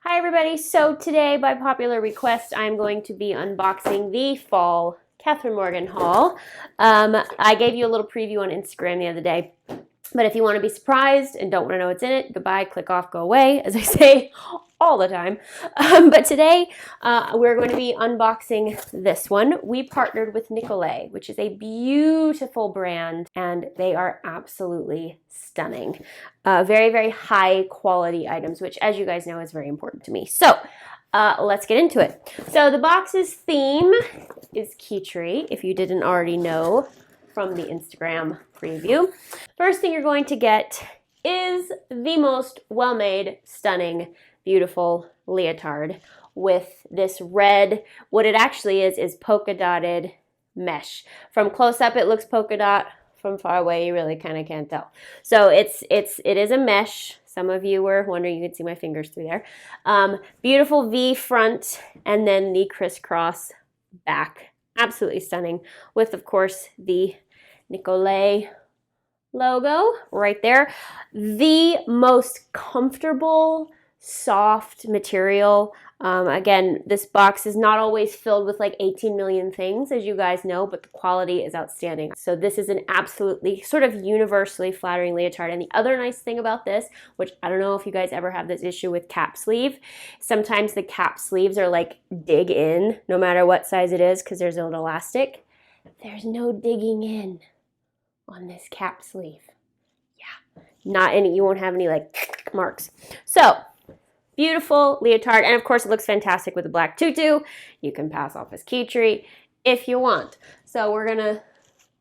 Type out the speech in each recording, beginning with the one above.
Hi everybody, so today by popular request I'm going to be unboxing the fall Kathryn Morgan haul. I gave you a little preview on Instagram the other day, but if you want to be surprised and don't want to know what's in it, goodbye, click off, go away, as I say all the time. But today we're going to be unboxing this one. We partnered with Nicolay, which is a beautiful brand, and they are absolutely stunning. Very, very high quality items, which as you guys know is very important to me. So let's get into it. So the box's theme is Kitri, if you didn't already know from the Instagram preview. First thing you're going to get is the most well-made, stunning, beautiful leotard with this red, what it actually is polka dotted mesh. From close up it looks polka dot, from far away you really kind of can't tell. So it is a mesh. Some of you were wondering, you could see my fingers through there. Beautiful V front and then the crisscross back. Absolutely stunning, with of course the Nicolay logo right there. The most comfortable, soft material. Again, this box is not always filled with like 18 million things, as you guys know, but the quality is outstanding. So this is an absolutely sort of universally flattering leotard. And the other nice thing about this, which I don't know if you guys ever have this issue with cap sleeve, sometimes the cap sleeves are like dig in, no matter what size it is, because there's an elastic. There's no digging in on this cap sleeve. Yeah, not any, you won't have any like marks. So beautiful leotard, and of course it looks fantastic with the black tutu. You can pass off as Kitri if you want. So we're gonna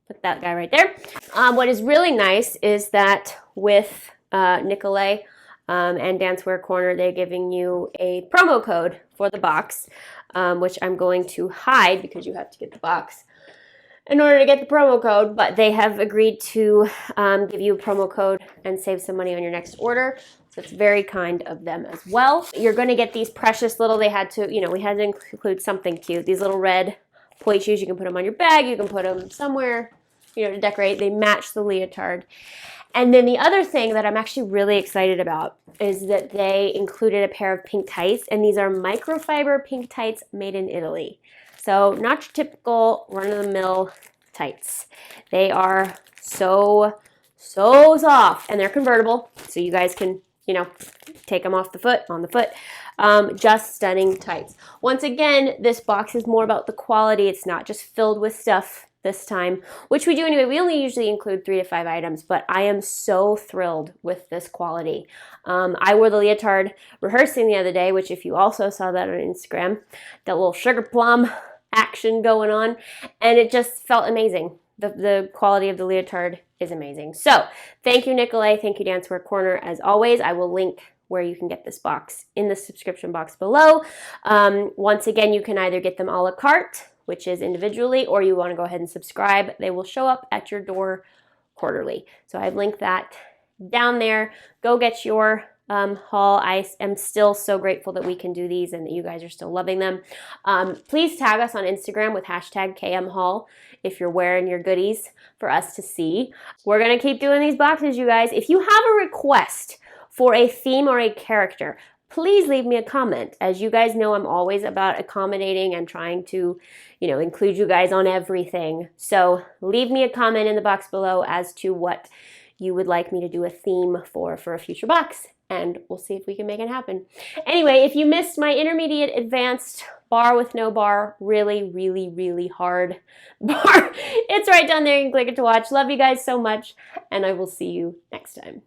put that guy right there. What is really nice is that with Nicolay and Dancewear Corner, they're giving you a promo code for the box, which I'm going to hide because you have to get the box in order to get the promo code, but they have agreed to give you a promo code and save some money on your next order. So it's very kind of them as well. You're going to get these precious little, we had to include something cute. These little red point shoes, you can put them on your bag, you can put them somewhere, to decorate. They match the leotard. And then the other thing that I'm actually really excited about is that they included a pair of pink tights, and these are microfiber pink tights made in Italy. So not your typical run-of-the-mill tights. They are so soft, and they're convertible, so you guys can, take them off the foot, on the foot. Just stunning tights. Once again, this box is more about the quality. It's not just filled with stuff this time, which we do anyway. We only usually include 3 to 5 items, but I am so thrilled with this quality. I wore the leotard rehearsing the other day, which if you also saw that on Instagram, that little sugar plum action going on, and it just felt amazing. The quality of the leotard is amazing. So thank you, Nicolay. Thank you, Dancewear Corner. As always, I will link where you can get this box in the subscription box below. Once again, you can either get them a la carte, which is individually, or you want to go ahead and subscribe. They will show up at your door quarterly. So I've linked that down there. Go get your haul. I am still so grateful that we can do these and that you guys are still loving them. Please tag us on Instagram with hashtag KMHaul if you're wearing your goodies for us to see. We're going to keep doing these boxes, you guys. If you have a request for a theme or a character, please leave me a comment. As you guys know, I'm always about accommodating and trying to, include you guys on everything. So leave me a comment in the box below as to what you would like me to do a theme for a future box, and we'll see if we can make it happen. Anyway, if you missed my intermediate advanced bar with no bar, really, really, really hard bar, it's right down there. You can click it to watch. Love you guys so much, and I will see you next time.